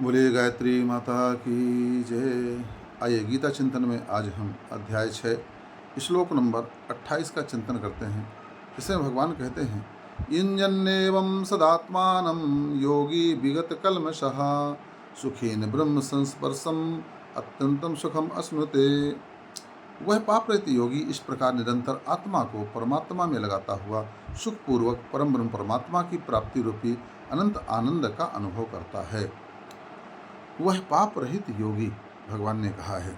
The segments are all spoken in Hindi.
बोलिए गायत्री माता की जय। आइए गीता चिंतन में आज हम अध्याय 6 श्लोक नंबर 28 का चिंतन करते हैं। इसमें भगवान कहते हैं, इंजन्येवं सदात्मानं योगी विगत कल्मषः सुखेन ब्रह्म संस्पर्शम अत्यंतम सुखम अश्नुते। वह पाप रहित योगी इस प्रकार निरंतर आत्मा को परमात्मा में लगाता हुआ सुखपूर्वक परम ब्रह्म परमात्मा की प्राप्ति रूपी अनंत आनंद का अनुभव करता है। वह पाप रहित योगी, भगवान ने कहा है।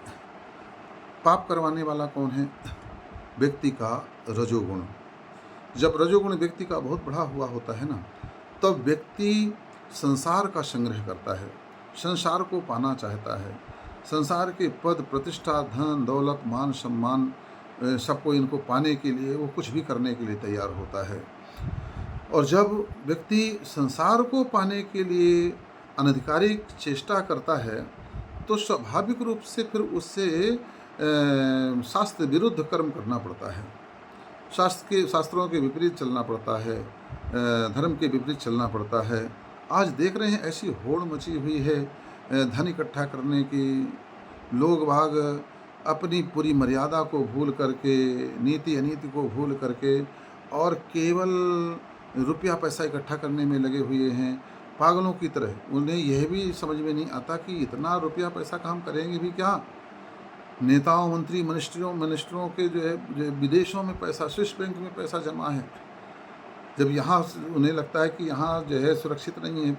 पाप करवाने वाला कौन है? व्यक्ति का रजोगुण। जब रजोगुण व्यक्ति का बहुत बढ़ा हुआ होता है ना, तब व्यक्ति संसार का संग्रह करता है, संसार को पाना चाहता है, संसार के पद प्रतिष्ठा धन दौलत मान सम्मान सबको इनको पाने के लिए वो कुछ भी करने के लिए तैयार होता है। और जब व्यक्ति संसार को पाने के लिए अनधिकारिक चेष्टा करता है तो स्वाभाविक रूप से फिर उससे शास्त्र विरुद्ध कर्म करना पड़ता है, शास्त्रों के विपरीत चलना पड़ता है, धर्म के विपरीत चलना पड़ता है। आज देख रहे हैं ऐसी होड़ मची हुई है धन इकट्ठा करने की। लोग बाग अपनी पूरी मर्यादा को भूल करके, नीति अनीति को भूल करके और केवल रुपया पैसा इकट्ठा करने में लगे हुए हैं, पागलों की तरह। उन्हें यह भी समझ में नहीं आता कि इतना रुपया पैसा का हम करेंगे भी क्या। नेताओं मंत्री मिनिस्टरों के जो विदेशों में पैसा, स्विस बैंक में पैसा जमा है। जब यहाँ उन्हें लगता है कि यहाँ जो है सुरक्षित नहीं है,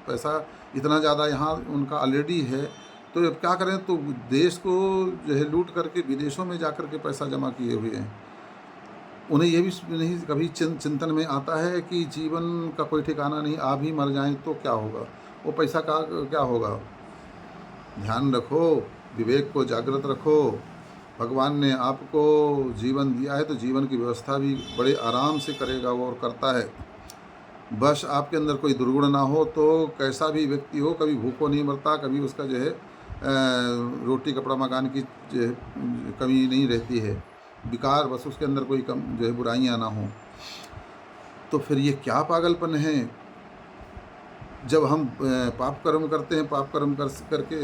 पैसा इतना ज़्यादा यहाँ उनका ऑलरेडी है, तो अब क्या करें, तो देश को जो है लूट करके विदेशों में जा कर के पैसा जमा किए हुए हैं। उन्हें यह भी नहीं कभी चिंतन में आता है कि जीवन का कोई ठिकाना नहीं, आप ही मर जाएं तो क्या होगा, वो पैसा का क्या होगा। ध्यान रखो, विवेक को जागृत रखो। भगवान ने आपको जीवन दिया है तो जीवन की व्यवस्था भी बड़े आराम से करेगा वो, और करता है। बस आपके अंदर कोई दुर्गुण ना हो तो कैसा भी व्यक्ति हो कभी भूखों नहीं मरता, कभी उसका जो है रोटी कपड़ा मकान की जो है कमी नहीं रहती है। विकार बस उसके अंदर कोई कम जो है बुराइयां ना हो। तो फिर ये क्या पागलपन है। जब हम पाप कर्म करते हैं, पाप कर्म करके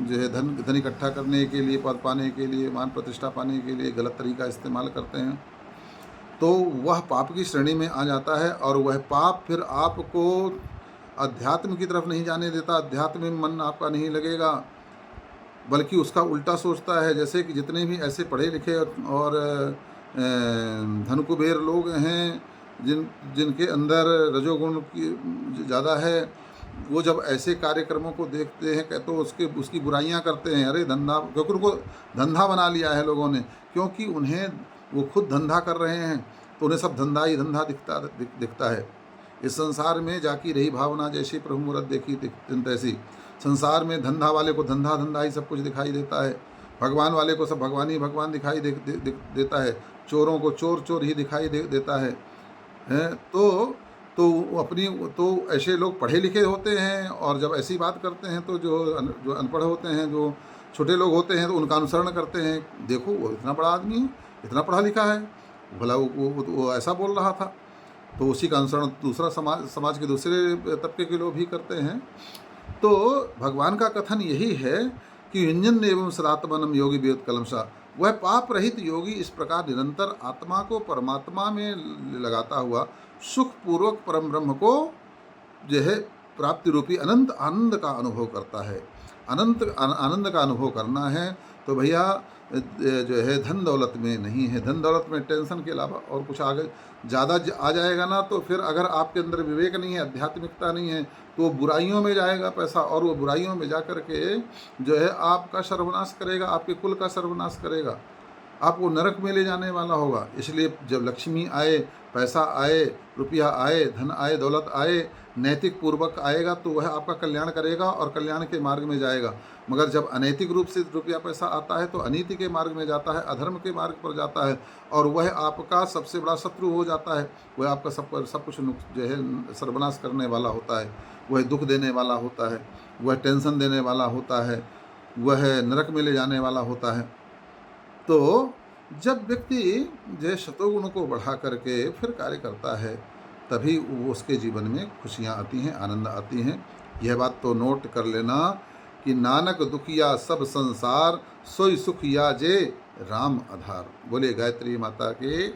जो है धन इकट्ठा करने के लिए, पद पाने के लिए, मान प्रतिष्ठा पाने के लिए गलत तरीका इस्तेमाल करते हैं, तो वह पाप की श्रेणी में आ जाता है। और वह पाप फिर आपको अध्यात्म की तरफ नहीं जाने देता, अध्यात्म में मन आपका नहीं लगेगा, बल्कि उसका उल्टा सोचता है। जैसे कि जितने भी ऐसे पढ़े लिखे और धन कुबेर लोग हैं जिनके अंदर रजोगुण की ज़्यादा है, वो जब ऐसे कार्यक्रमों को देखते हैं तो उसकी बुराइयां करते हैं। अरे धंधा, क्योंकि उनको धंधा बना लिया है लोगों ने, क्योंकि उन्हें वो खुद धंधा कर रहे हैं तो उन्हें सब धंधा ही धंधा दिखता है। इस संसार में जाकी रही भावना, जैसी प्रभु मूरत देखी तैसी। संसार में धंधा वाले को धंधा ही सब कुछ दिखाई देता है, भगवान वाले को सब भगवान ही भगवान दिखाई देता है, चोरों को चोर ही दिखाई देता है। तो अपनी तो ऐसे लोग पढ़े लिखे होते हैं और जब ऐसी बात करते हैं तो जो अनपढ़ होते हैं, जो छोटे लोग होते हैं, तो उनका अनुसरण करते हैं। देखो वो इतना बड़ा आदमी है, इतना पढ़ा लिखा है, भला वो ऐसा बोल रहा था, तो उसी का अनुसरण दूसरा समाज के दूसरे तबके के लोग भी करते हैं। तो भगवान का कथन यही है कि युञ्जन एवं सदात्मानं योगी विगत कल्मषः। वह पाप रहित योगी इस प्रकार निरंतर आत्मा को परमात्मा में लगाता हुआ सुखपूर्वक परम ब्रह्म को जो है प्राप्ति रूपी अनंत आनंद का अनुभव करता है। अनंत आनंद का अनुभव करना है तो भैया जो है धन दौलत में नहीं है। धन दौलत में टेंशन के अलावा और कुछ आगे ज़्यादा आ जाएगा ना, तो फिर अगर आपके अंदर विवेक नहीं है, आध्यात्मिकता नहीं है, तो बुराइयों में जाएगा पैसा, और वो बुराइयों में जा कर के जो है आपका सर्वनाश करेगा, आपके कुल का सर्वनाश करेगा, आपको नरक में ले जाने वाला होगा। इसलिए जब लक्ष्मी आए, पैसा आए, रुपया आए, धन आए, दौलत आए, नैतिक पूर्वक आएगा तो वह आपका कल्याण करेगा और कल्याण के मार्ग में जाएगा। मगर जब अनैतिक रूप से रुपया पैसा आता है तो अनीति के मार्ग में जाता है, अधर्म के मार्ग पर जाता है, और वह आपका सबसे बड़ा शत्रु हो जाता है। वह आपका सब कुछ जो है सर्वनाश करने वाला होता है, वह दुख देने वाला होता है, वह टेंशन देने वाला होता है, वह नरक में ले जाने वाला होता है। तो जब व्यक्ति जो शतोगुण को बढ़ा करके फिर कार्य करता है, तभी उसके जीवन में खुशियाँ आती हैं, आनंद आती हैं। यह बात तो नोट कर लेना कि नानक दुखिया सब संसार, सोई सुख या जे राम आधार। बोले गायत्री माता के